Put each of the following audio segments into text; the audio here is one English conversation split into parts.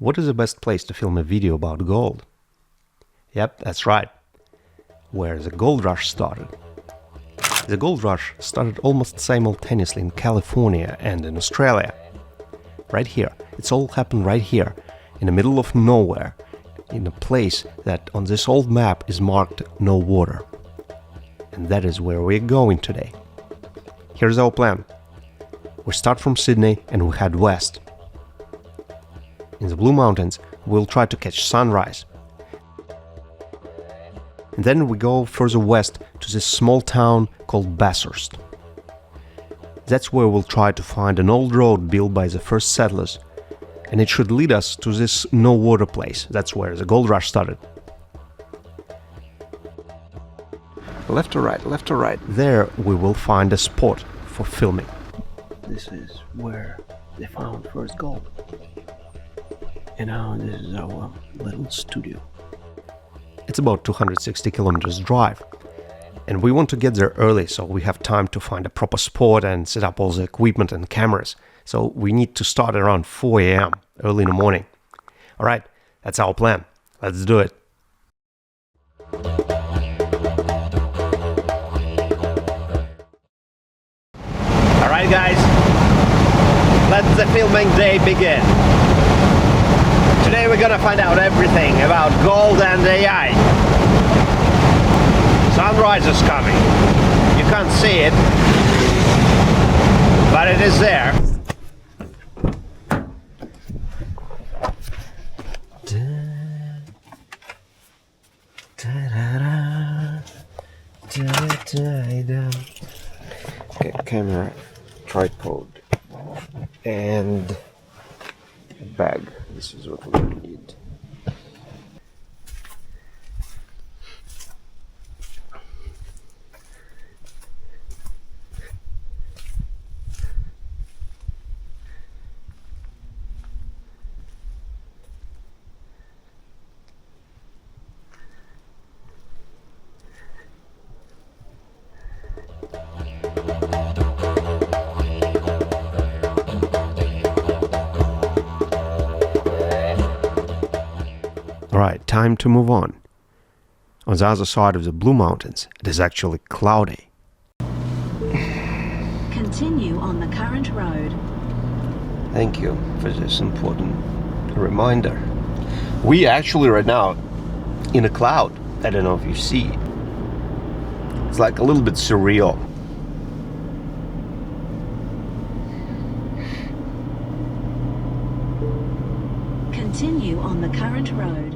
What is the best place to film a video about gold? Yep, that's right. Where the gold rush started. The gold rush started almost simultaneously in California and in Australia. Right here. It's all happened right here, in the middle of nowhere, in a place that on this old map is marked no water. And that is where we're going today. Here's our plan. We start from Sydney and we head west. In the Blue Mountains, we'll try to catch sunrise. And then we go further west to this small town called Bathurst. That's where we'll try to find an old road built by the first settlers, and it should lead us to this no water place. That's where the gold rush started. Left or right, there we will find a spot for filming. This is where they found first gold. And now this is our little studio. It's about 260 kilometers drive. And we want to get there early so we have time to find a proper spot and set up all the equipment and cameras. So we need to start around 4 a.m. early in the morning. Alright, that's our plan. Let's do it. Alright guys, let the filming day begin. Today we're gonna find out everything about gold and AI. Sunrise is coming. You can't see it, but it is there. Okay, camera, tripod, and a bag. This is what we need. Alright, time to move on. On the other side of the Blue Mountains, it is actually cloudy. Continue on the current road. Thank you for this important reminder. We actually right now in a cloud. I don't know if you see. It's like a little bit surreal. Continue on the current road.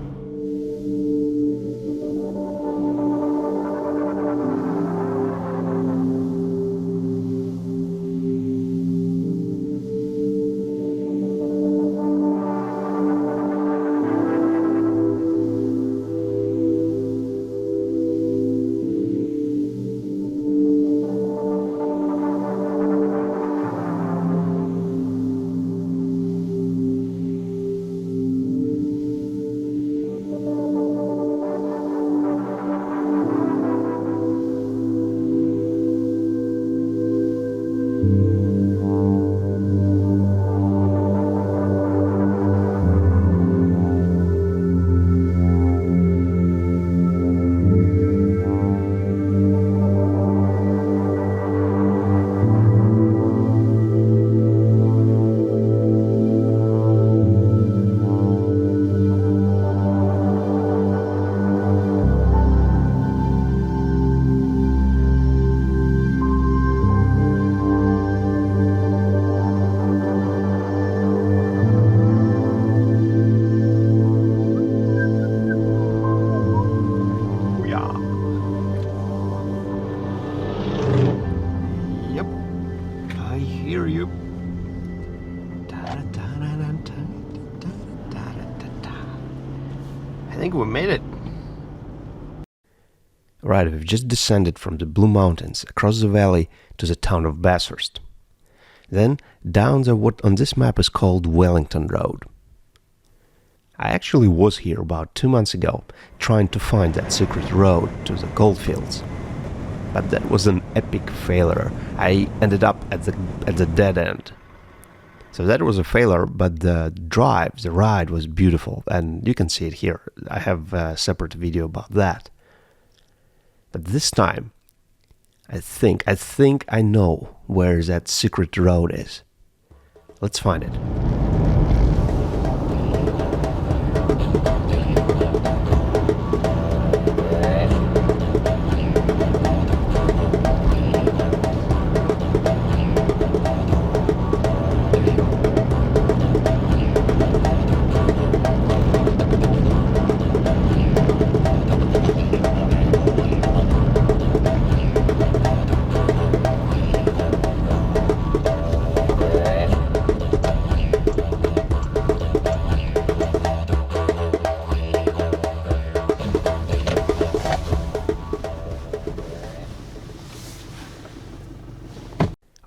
I think we made it. Right, we've just descended from the Blue Mountains across the valley to the town of Bathurst. Then down the what on this map is called Wellington Road. I actually was here about 2 months ago trying to find that secret road to the goldfields. But that was an epic failure. I ended up at the dead end. So that was a failure, but the ride was beautiful, and you can see it here. I have a separate video about that. But this time, I think I know where that secret road is. Let's find it.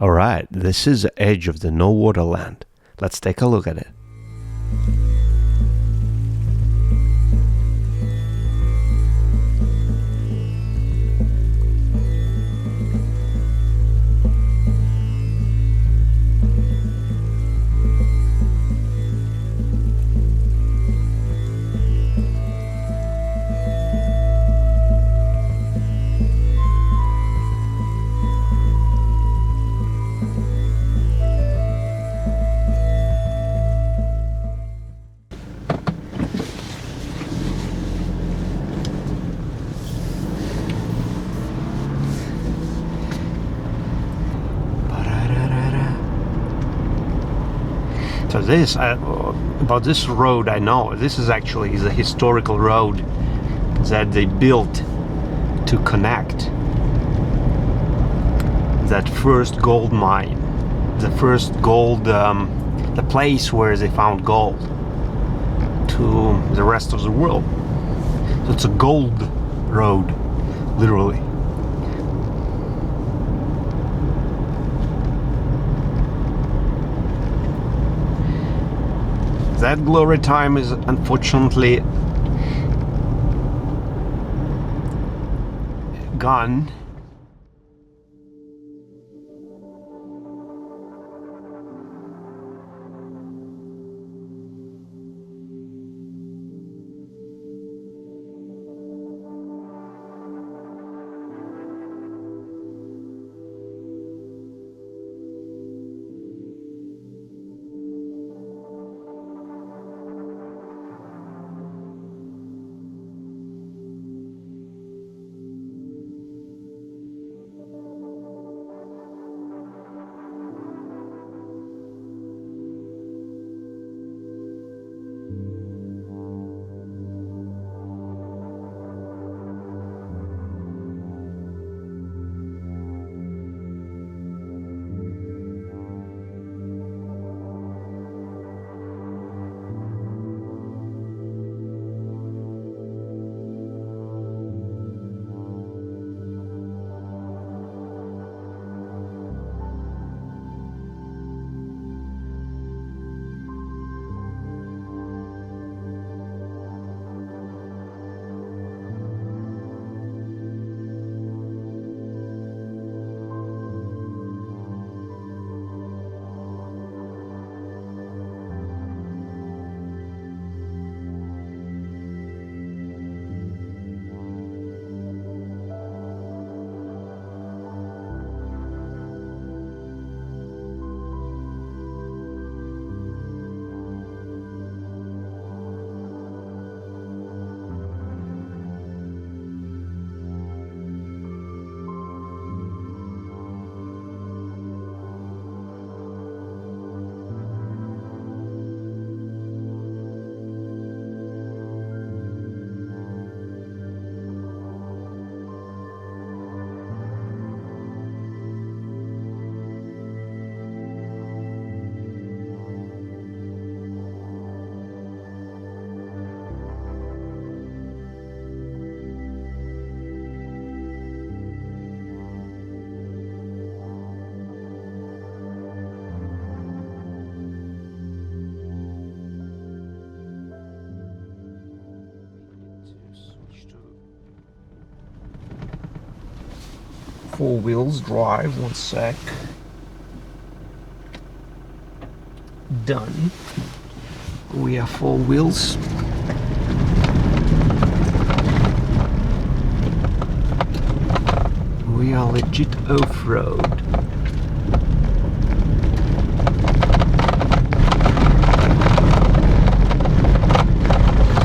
Alright, this is the edge of the no water land. Let's take a look at it. So this, about this road I know, this is actually the historical road that they built to connect that first gold mine, the first gold, the place where they found gold, to the rest of the world. So it's a gold road, literally. That glory time is unfortunately gone. Four wheels drive, one sec. done. We are 4 wheels. We are legit off-road.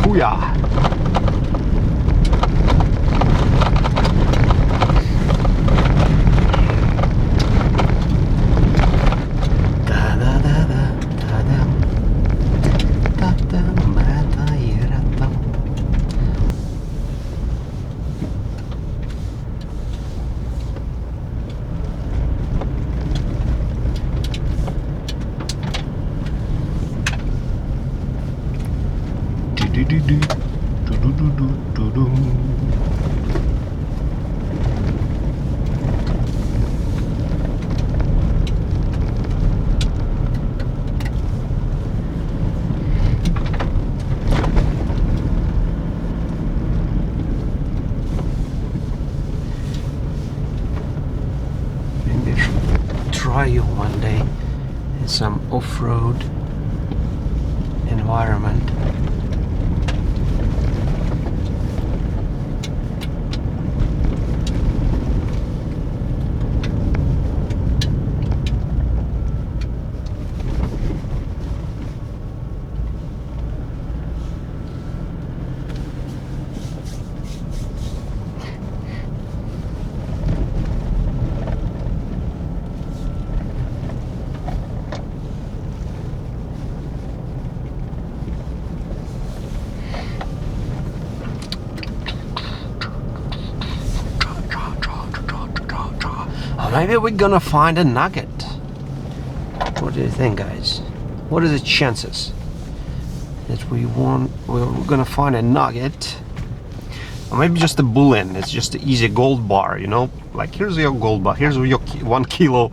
Hoo-yah! Maybe I should try you one day in some off-road environment. Maybe we're gonna find a nugget. What do you think, guys? What are the chances that we're gonna find a nugget? Or maybe just a bullion. It's just an easy gold bar, you know? Like, here's your gold bar. Here's your 1 kilo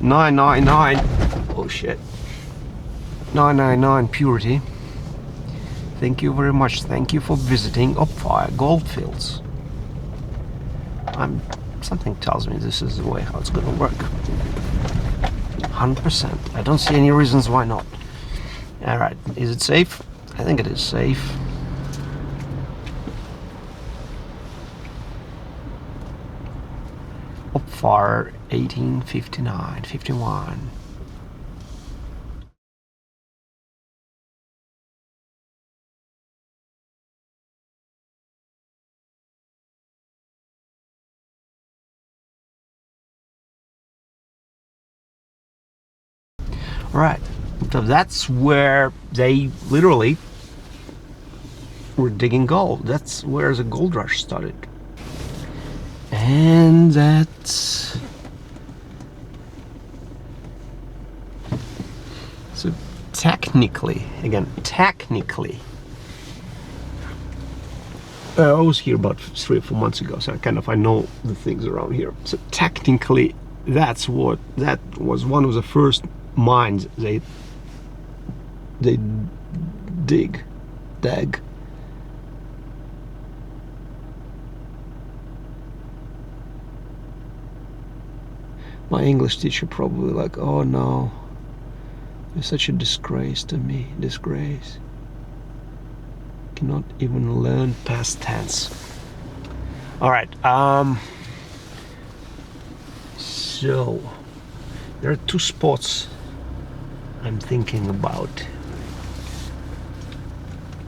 999. Oh shit. 999 purity. Thank you very much. Thank you for visiting Ophir Goldfields. Something tells me this is the way how it's gonna work. 100%. I don't see any reasons why not. Alright, is it safe? I think it is safe. Ophir 1859, 51. Right, so that's where they literally were digging gold. That's where the gold rush started. And that's... So technically, I was here about 3 or 4 months ago, so I know the things around here. So technically, that was one of the first mines they dig. My English teacher probably like, oh no, you're such a disgrace to me. Disgrace. Cannot even learn past tense. All right. So there are 2 spots I'm thinking about.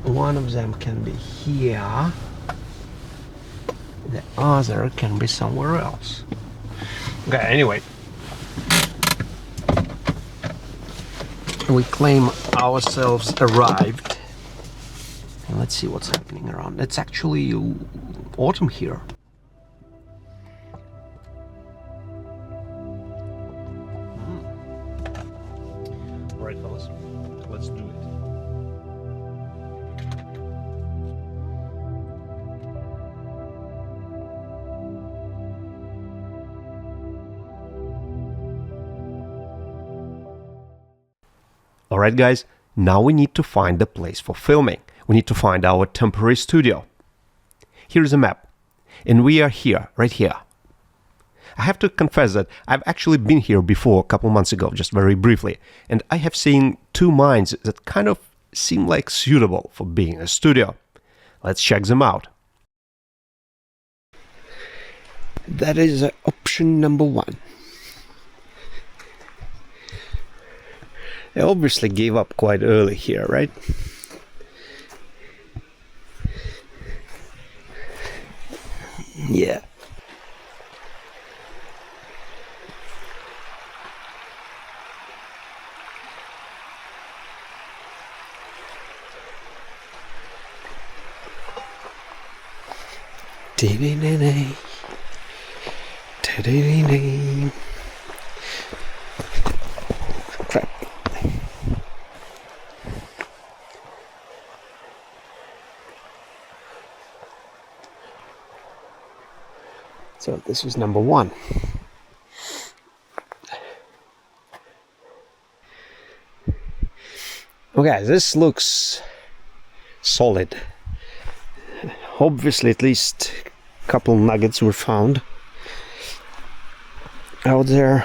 One of them can be here. The other can be somewhere else. Okay, anyway. We claim ourselves arrived. And let's see what's happening around. It's actually autumn here. Alright, fellas, let's do it. Alright guys, now we need to find the place for filming. We need to find our temporary studio. Here's a map, and we are here, right here. I have to confess that I've actually been here before a couple months ago, just very briefly, and I have seen two mines that kind of seem like suitable for being a studio. Let's check them out. That is option number 1. They obviously gave up quite early here, right? Yeah. Dee-dee-dee-dee. Dee-dee-dee-dee. Crap. So this is number 1. Okay, this looks solid. Obviously, at least a couple nuggets were found out there.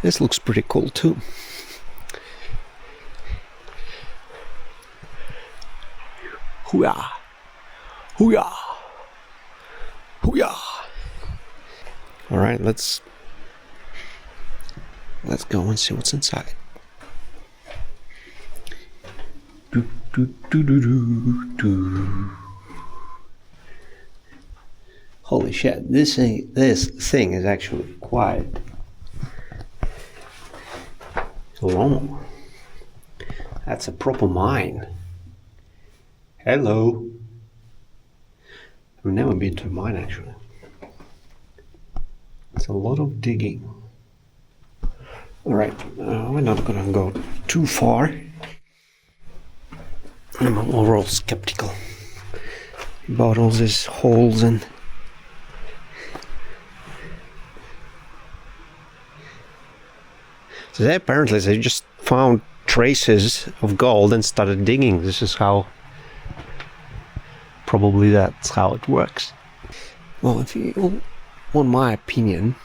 This looks pretty cool too. Hoo-yah! Hoo-yah! Hoo-yah! Alright, let's go and see what's inside. Do, do, do, do, do, do. Holy shit, this thing is actually quite long. That's a proper mine. Hello. I've never been to a mine actually. It's a lot of digging. Alright, we're not gonna go too far. I'm overall skeptical about all these holes and so they just found traces of gold and started digging. This is how, probably that's how it works. Well, if you want my opinion,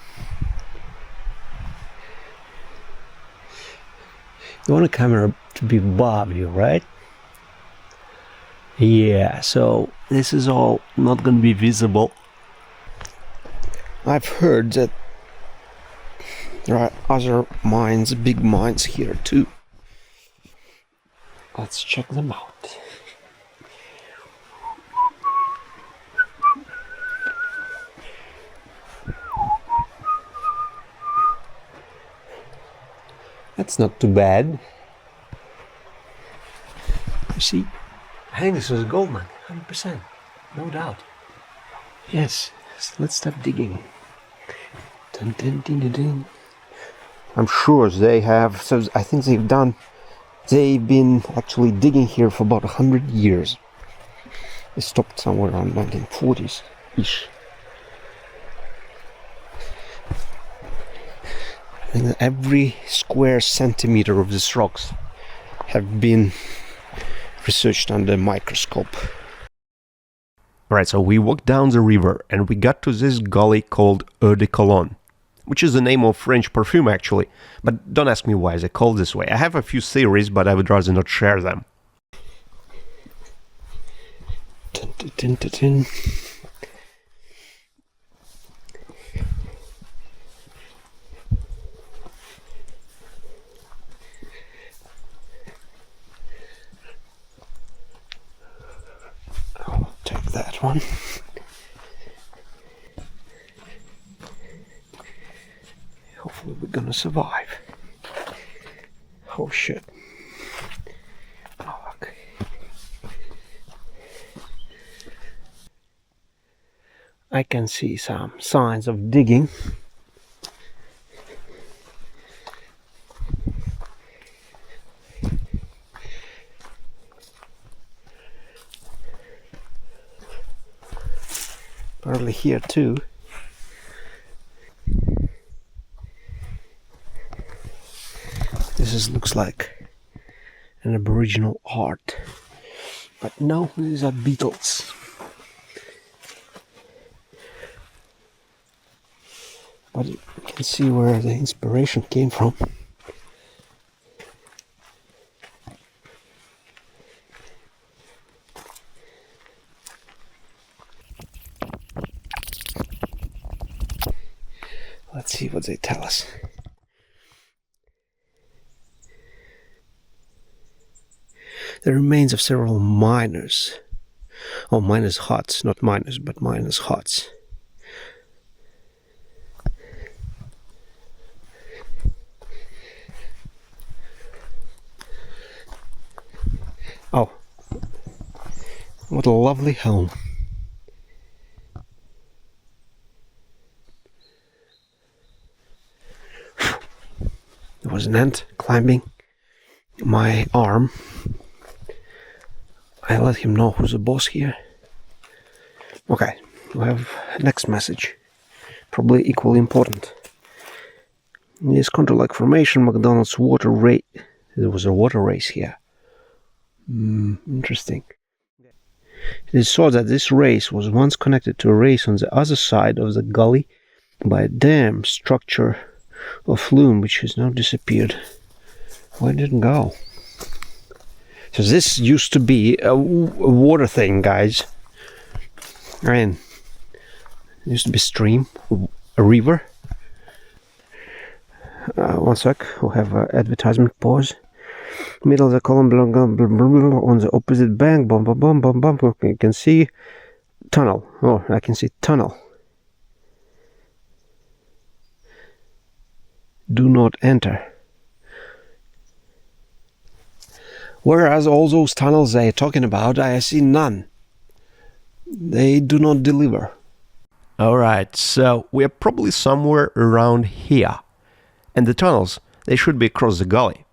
you want a camera to be above you, right? Yeah, so this is all not going to be visible. I've heard that there are other mines, big mines here too. Let's check them out. That's not too bad. You see? I think this was a gold mine, 100%, no doubt. Yes, so let's start digging. Dun, dun, dun, dun, dun. I'm sure they have, so I think they've been actually digging here for about 100 years. They stopped somewhere around 1940s-ish. I think that every square centimeter of these rocks have been researched under a microscope. Right, so we walked down the river and we got to this gully called Eau de Cologne, which is the name of French perfume actually, but don't ask me why they're called this way. I have a few theories, but I would rather not share them. Dun, dun, dun, dun, dun. I'll take that one. Hopefully we're gonna survive. Oh shit. Oh, okay. I can see some signs of digging. Apparently here too. This looks like an Aboriginal art, but no, these are beetles. But but you can see where the inspiration came from. Let's see what they tell us. The remains of several miners. Oh, miners' huts, not miners, but miners' huts. Oh, what a lovely home. There was an ant climbing my arm. I let him know who's the boss here. Okay, we have next message. Probably equally important. In this Counter-like formation, McDonald's water race. There was a water race here. Interesting. It is thought that this race was once connected to a race on the other side of the gully by a dam structure of flume which has now disappeared. Where did it go? So this used to be a water thing, guys. I mean, it used to be a stream, a river. One sec, we'll have advertisement pause. Middle of the column, blah, blah, blah, blah, blah, on the opposite bank, bum, bum, bum, bum, bum. Okay, you can see tunnel. Oh, I can see tunnel. Do not enter. Whereas all those tunnels they are talking about, I see none. They do not deliver. Alright, so we are probably somewhere around here. And the tunnels, they should be across the gully.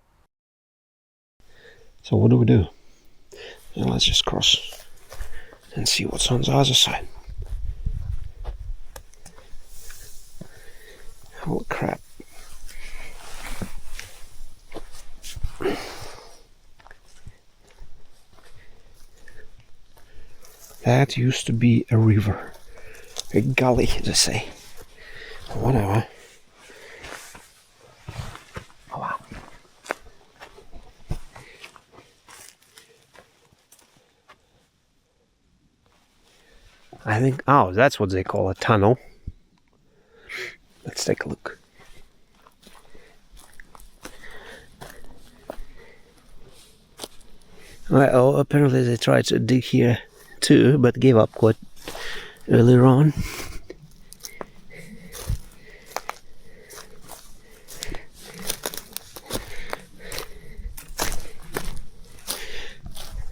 So what do we do? Now let's just cross and see what's on the other side. Holy crap. That used to be a river. A gully, they say. Whatever. Oh, wow. I think, oh, that's what they call a tunnel. Let's take a look. Well, apparently they tried to dig here too, but gave up quite earlier on.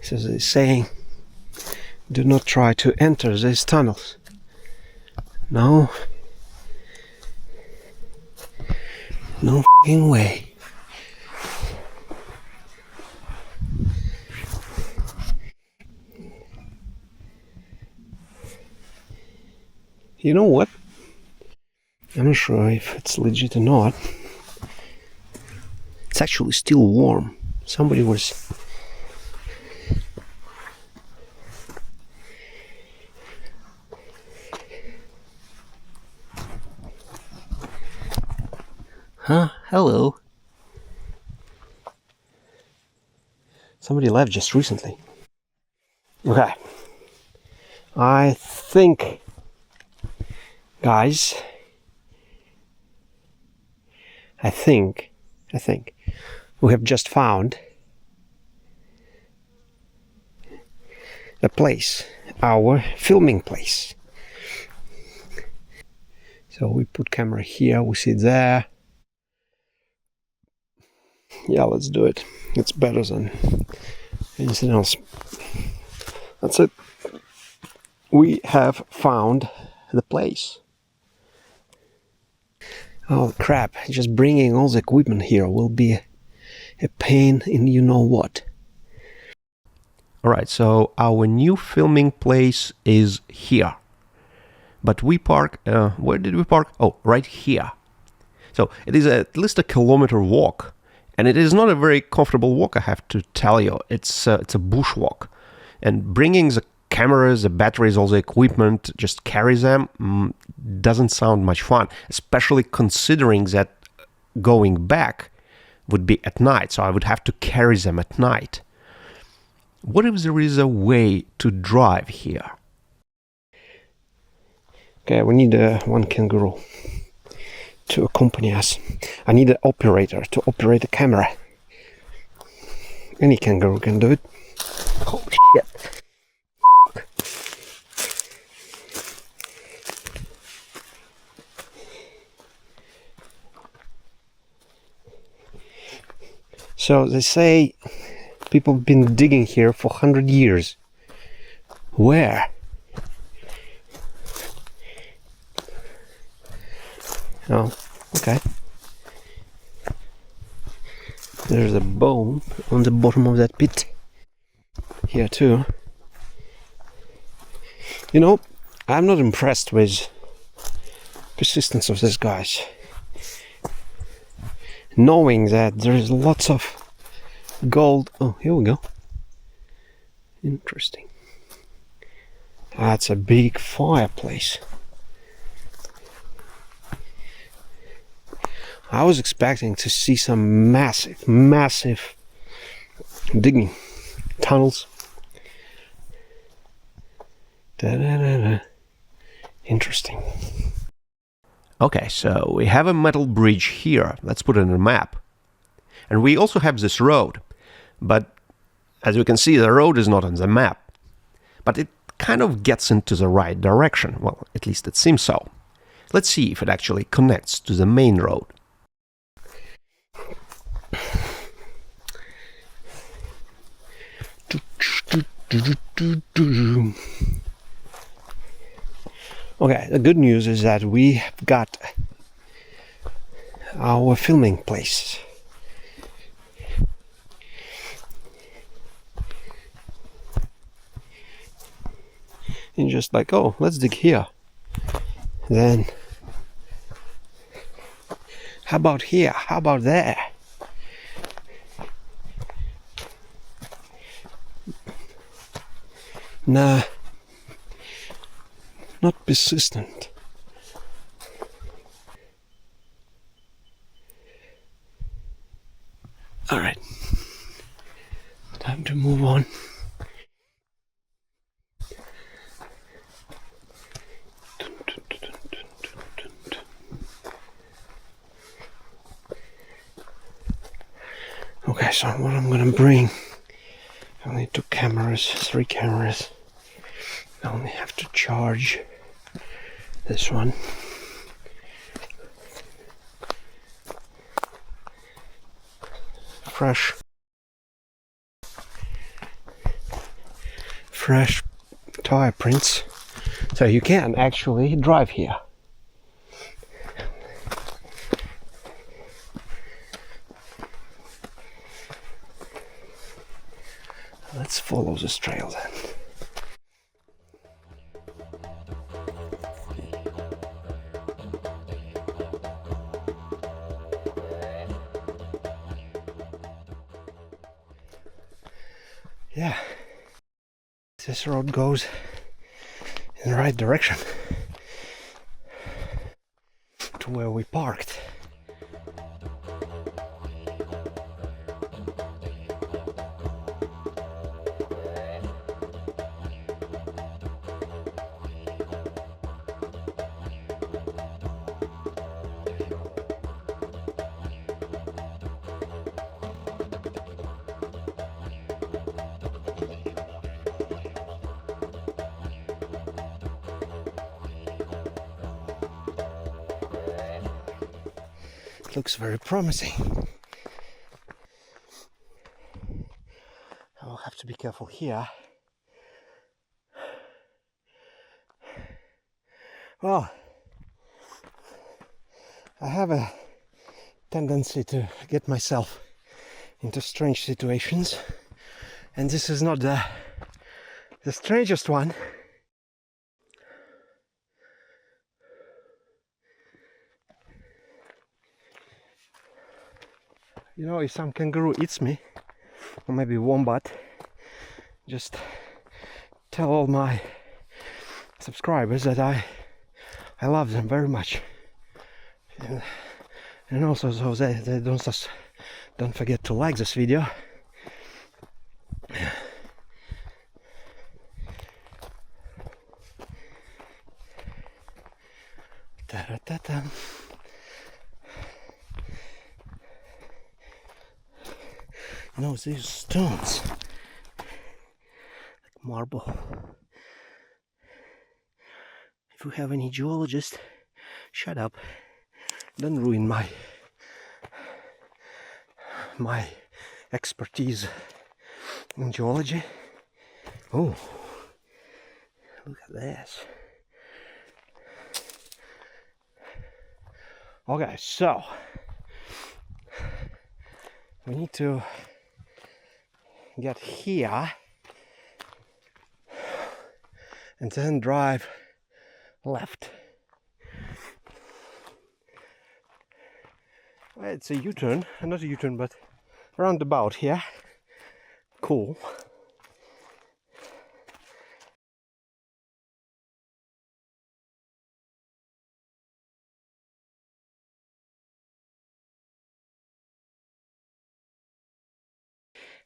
So they're saying, do not try to enter these tunnels. No. No fucking way. You know what? I'm not sure if it's legit or not. It's actually still warm. Somebody was... Huh? Hello. Somebody left just recently. Okay. I think... Guys, I think we have just found the place, our filming place. So we put camera here, we sit there. Yeah, let's do it. It's better than anything else. That's it. We have found the place. Oh crap, just bringing all the equipment here will be a pain in you know what. Alright, so our new filming place is here. But we park, where did we park? Oh, right here. So it is at least a kilometer walk. And it is not a very comfortable walk, I have to tell you. It's a bushwalk. And bringing the cameras, the batteries, all the equipment, just carry them, doesn't sound much fun, especially considering that going back would be at night, so I would have to carry them at night. What if there is a way to drive here? Okay, we need one kangaroo to accompany us. I need an operator to operate the camera. Any kangaroo can do it. Oh shit! So they say people have been digging here for 100 years. Where? Oh, okay. There's a bone on the bottom of that pit. Here too. You know, I'm not impressed with persistence of these guys. Knowing that there is lots of gold. Oh, here we go. Interesting. That's a big fireplace. I was expecting to see some massive digging tunnels. Da-da-da-da. Interesting. Okay, so we have a metal bridge here. Let's put it on a map. And we also have this road. But as you can see, the road is not on the map. But it kind of gets into the right direction. Well, at least it seems so. Let's see if it actually connects to the main road. Okay, the good news is that we have got our filming place. And just like, oh, let's dig here. Then, how about here? How about there? Nah, not persistent. All right, time to move on. Okay, so what I'm gonna bring, I need 2 cameras, 3 cameras. I only have to charge this one. Fresh tire prints. So you can actually drive here. Let's follow this trail then. Yeah, this road goes in the right direction to where we parked. Looks very promising. I'll have to be careful here. Well, I have a tendency to get myself into strange situations, and this is not the strangest one. You know, if some kangaroo eats me, or maybe wombat, just tell all my subscribers that I love them very much, and also so they don't forget to like this video. Da-da-da-da. You know, these stones, like marble. If you have any geologist, shut up. Don't ruin my expertise in geology. Oh, look at this. Okay, so we need to get here and then drive left. Well, it's a U-turn, not a U-turn, but roundabout here. Cool.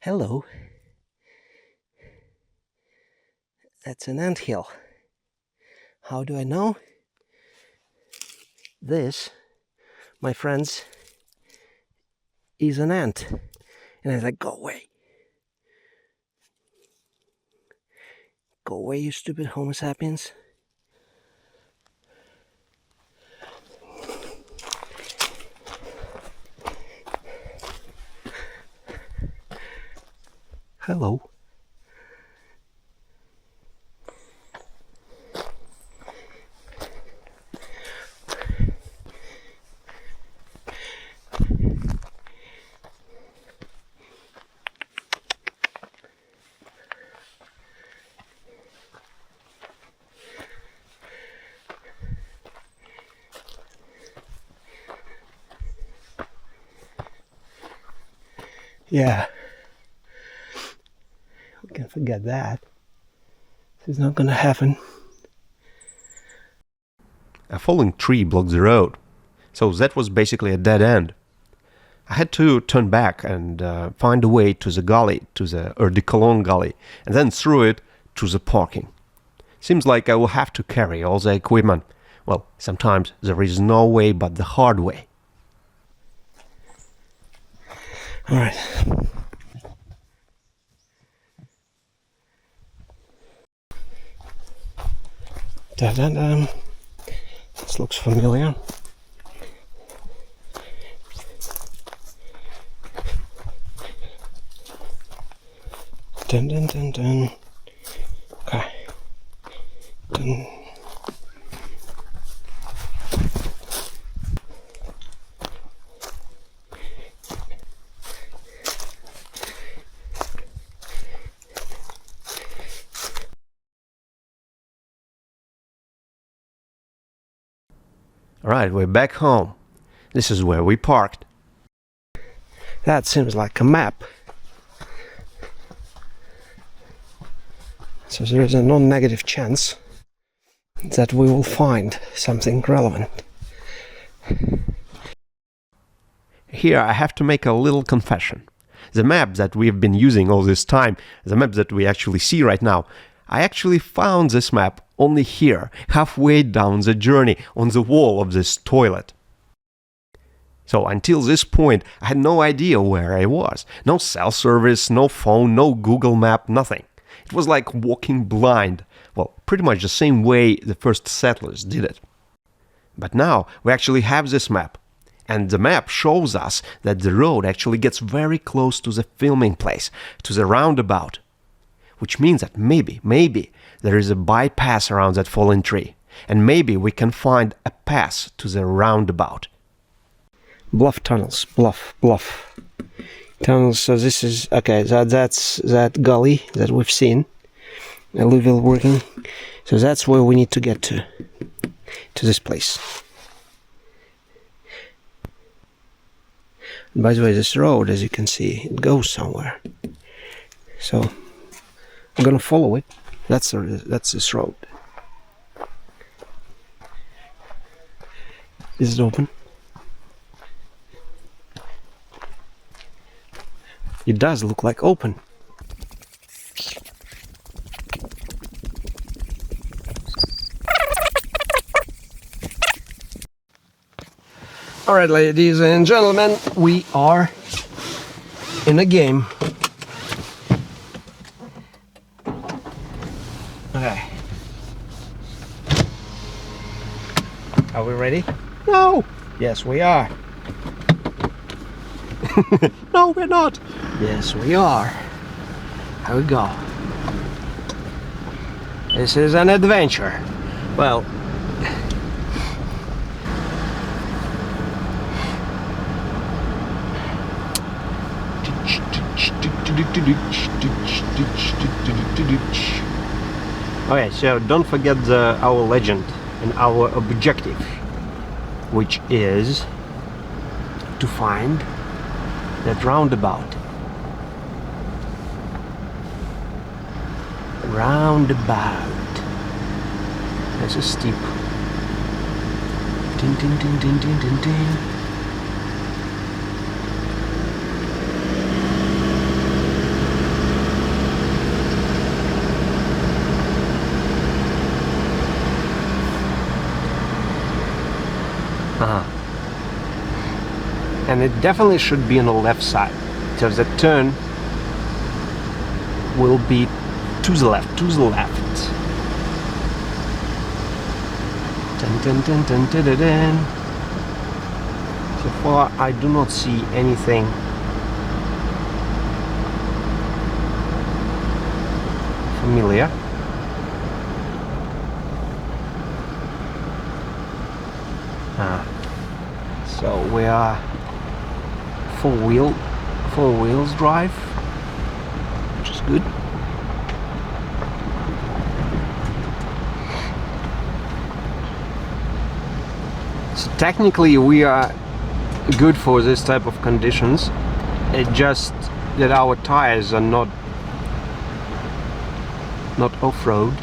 Hello. That's an anthill. How do I know? This, my friends, is an ant. And I was like, go away. Go away, you stupid Homo sapiens. Hello. Yeah. We can forget that. This is not gonna happen. A falling tree blocked the road, so that was basically a dead end. I had to turn back and find a way to the gully, to the Eau de Cologne gully, and then through it to the parking. Seems like I will have to carry all the equipment. Well, sometimes there is no way but the hard way. All right. Da-da-da. This looks familiar. Dun dun dun dun. Okay. Dun. Alright, we're back home. This is where we parked. That seems like a map. So there is a non-negative chance that we will find something relevant. Here I have to make a little confession. The map that we've been using all this time, the map that we actually see right now, I actually found this map only here, halfway down the journey, on the wall of this toilet. So until this point, I had no idea where I was. No cell service, no phone, no Google map, nothing. It was like walking blind. Well, pretty much the same way the first settlers did it. But now we actually have this map. And the map shows us that the road actually gets very close to the filming place, to the roundabout. Which means that maybe there is a bypass around that fallen tree. And maybe we can find a pass to the roundabout. Bluff tunnels, bluff. Tunnels, so this is, okay, that's that gully that we've seen. Alluvial working. So that's where we need to get to this place. And by the way, this road, as you can see, it goes somewhere. So I'm gonna follow it. That's this road. Is it open? It does look like open. Alright, ladies and gentlemen, we are in a game. Okay. Are we ready? No! Yes, we are. No, we're not. Yes, we are. Here we go. This is an adventure. Well, okay, so don't forget our legend and our objective, which is to find that roundabout. Roundabout. That's a steep. Ding, ding, ding, ding, ding, ding, ding. And it definitely should be on the left side, because the turn will be to the left, to the left. Dun, dun, dun, dun, dun, dun, dun. So far I do not see anything familiar. So we are four wheels drive, which is good. So technically we are good for this type of conditions. It's just that our tires are not off-road.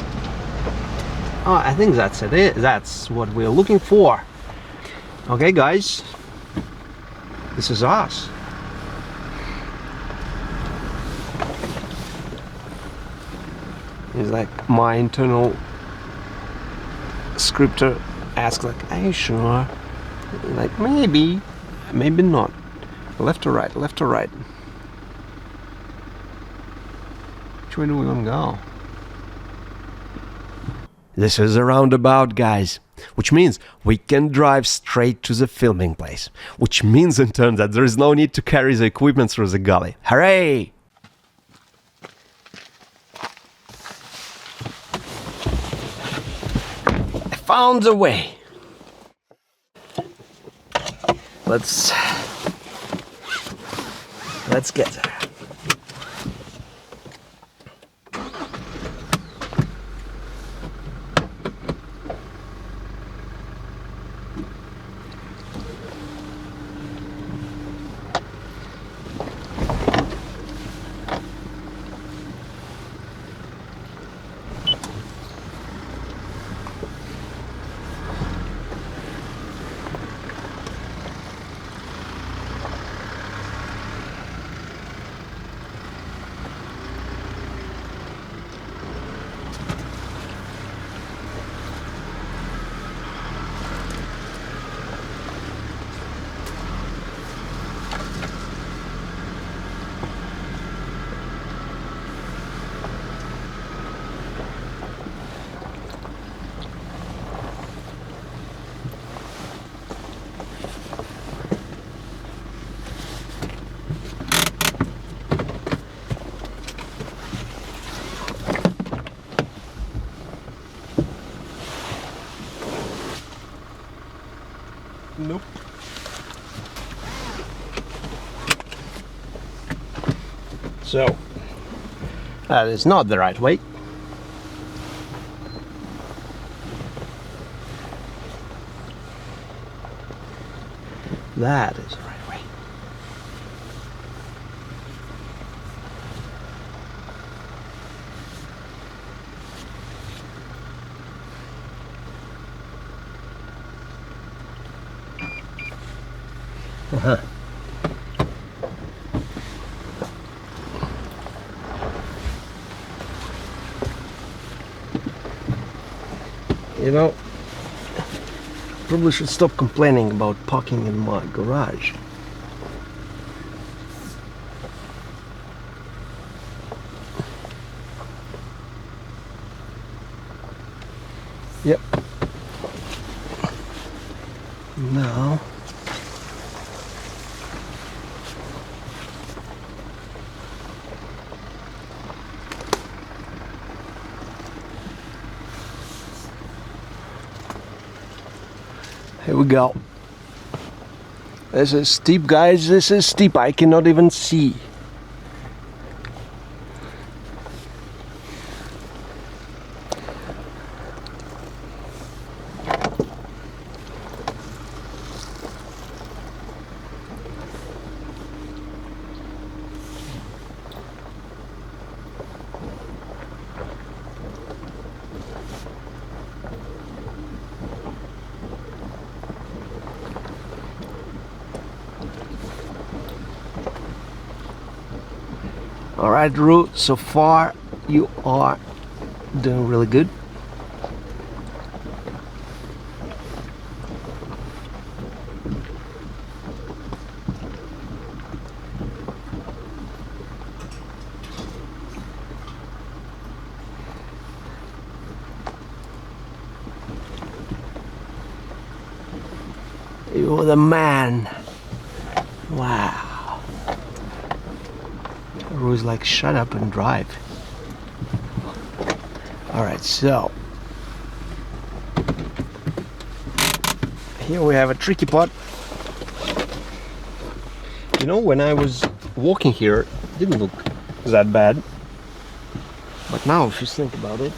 Oh, I think that's it. That's what we're looking for. Okay, guys, this is us. It's like my internal scripter asks, like, are you sure? Like, maybe not. Left or right, left or right. Which way do we want to go? This is a roundabout, guys, which means we can drive straight to the filming place, which means in turn that there is no need to carry the equipment through the gully. Hooray! I found the way. Let's get there. Nope. So, that is not the right way. That is the right way. You know, probably should stop complaining about parking in my garage. Yep. Now here we go. This is steep, guys. This is steep. I cannot even see. Alright, Root, so far you are doing really good. You're the man. Wow. Rue's like, shut up and drive. Alright, so here we have a tricky pot. You know, when I was walking here, it didn't look that bad. But now, if you think about it,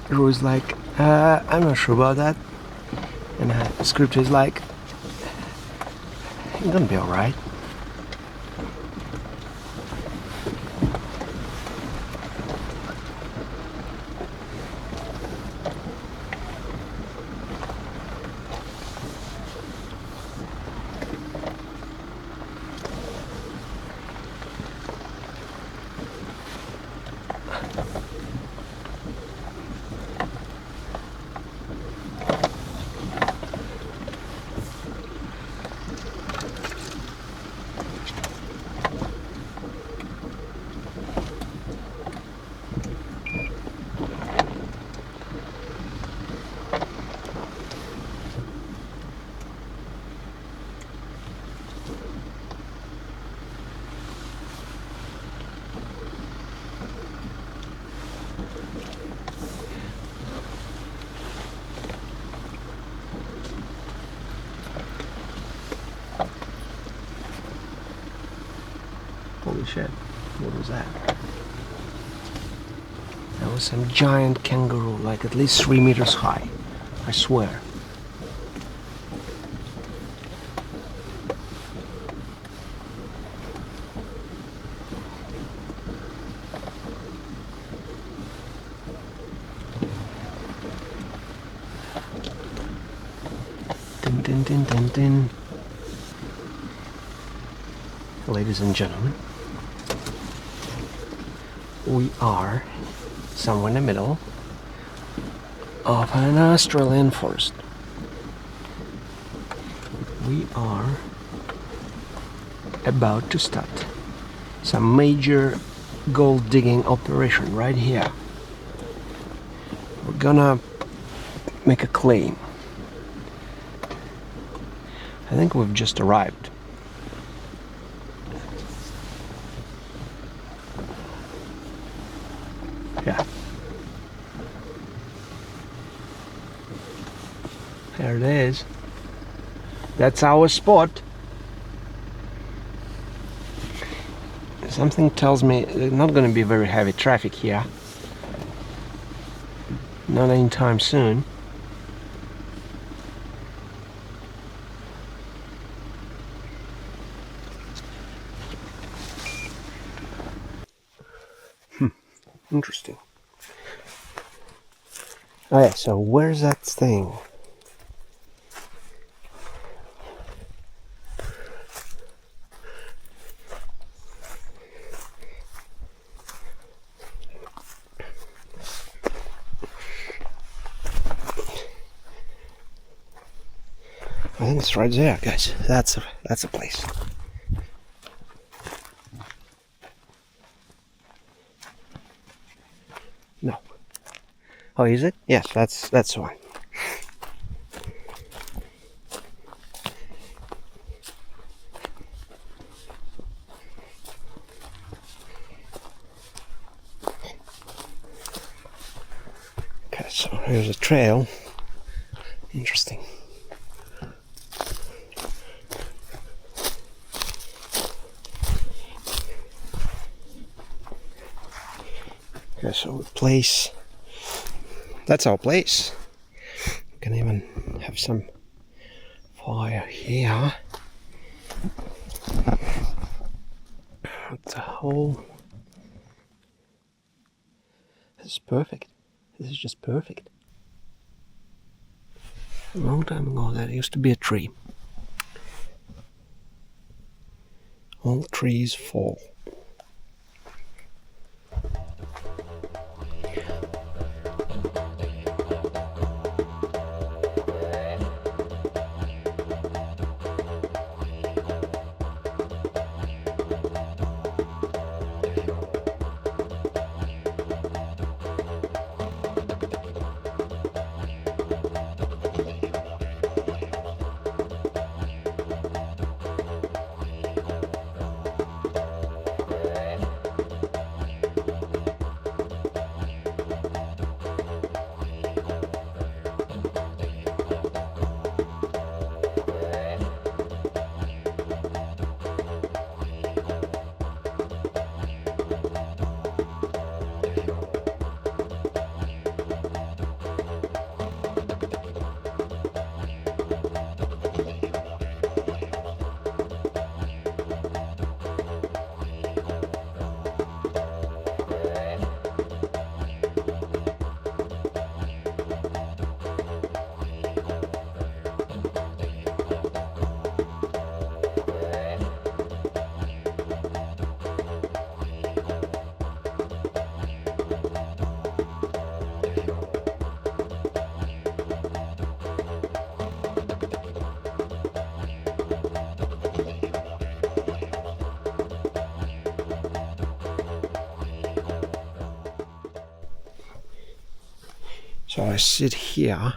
Rue is like, I'm not sure about that. And the script is like, you're gonna be alright. Holy shit, what was that? That was some giant kangaroo, like at least 3 meters high, I swear. Din din din din din. Ladies and gentlemen, we are somewhere in the middle of an Australian forest. We are about to start some major gold digging operation right here. We're gonna make a claim. I think we've just arrived. Yeah. There it is. That's our spot. Something tells me there's not going to be very heavy traffic here. Not anytime soon. Interesting. Oh yeah, so where's that thing? I think it's right there, guys. That's a place. No. Oh, is it? Yes, that's the one. Okay, so here's a trail. Interesting. Okay, so place. That's our place. We can even have some fire here. The whole. This is perfect. This is just perfect. A long time ago, there used to be a tree. All trees fall. So I sit here.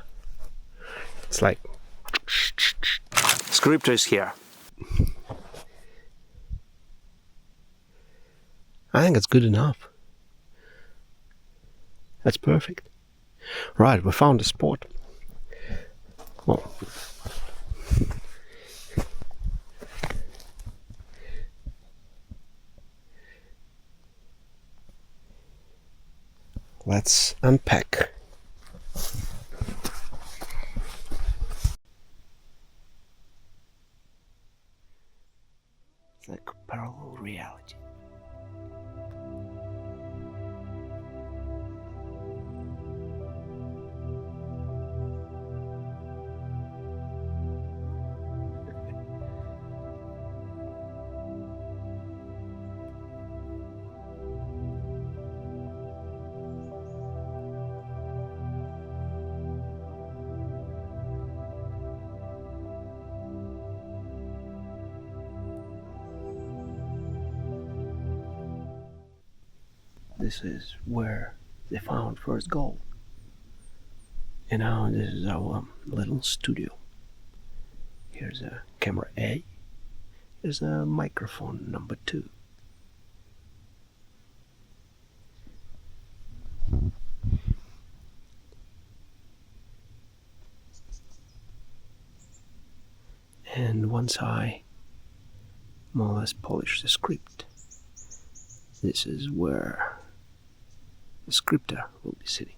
It's like scripture is here. I think it's good enough. That's perfect. Right, we found a spot. Well, let's unpack. It's like parallel reality. this is where they found first gold. And now this is our little studio. Here's a camera A. There's a microphone number 2. And once I more or less polish the script, this is where the scripter will be sitting.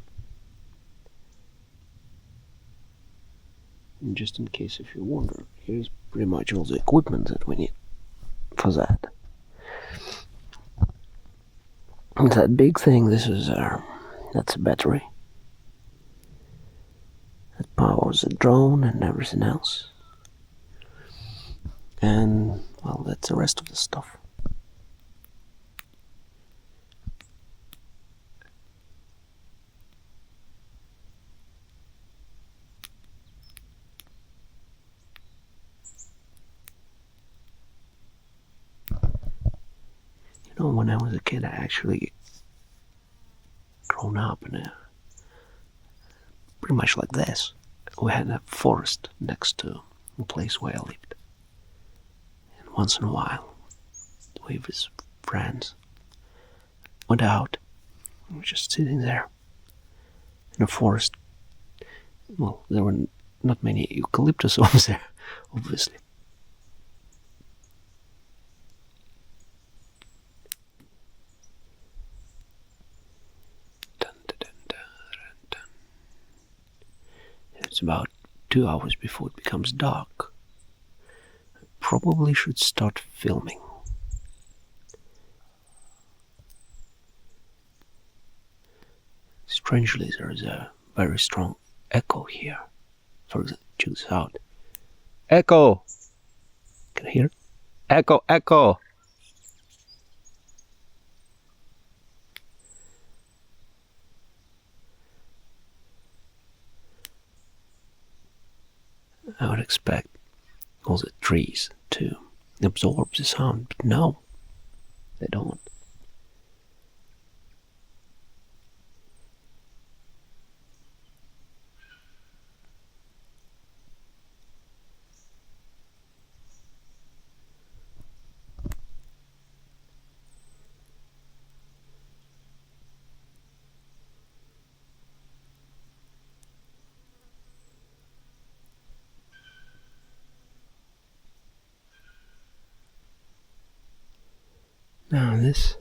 And just in case if you wonder, here's pretty much all the equipment that we need for that. And that big thing, this is that's a battery that powers the drone and everything else. And well, that's the rest of the stuff. You know, when I was a kid, I actually grown up in a pretty much like this. We had a forest next to the place where I lived. And once in a while, we with friends went out. We were just sitting there in a forest. Well, there were not many eucalyptus homes there, obviously. It's about 2 hours before it becomes dark. I probably should start filming. Strangely, there is a very strong echo here. For example, check this out. Echo! Can you hear it? Echo, echo! I would expect all the trees to absorb the sound, but no, they don't. Now this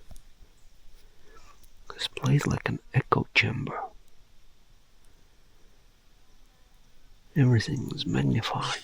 plays like an echo chamber. Everything is magnified.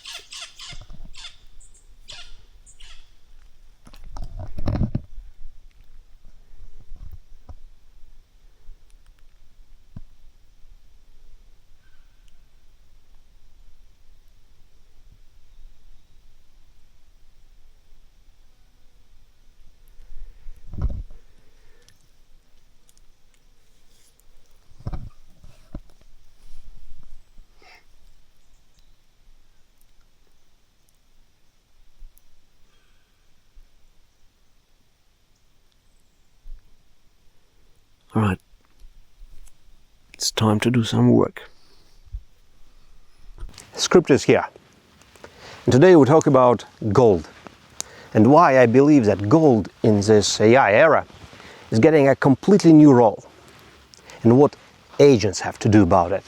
Alright, it's time to do some work. Script is here. And today we talk about gold and why I believe that gold in this AI era is getting a completely new role and what agents have to do about it.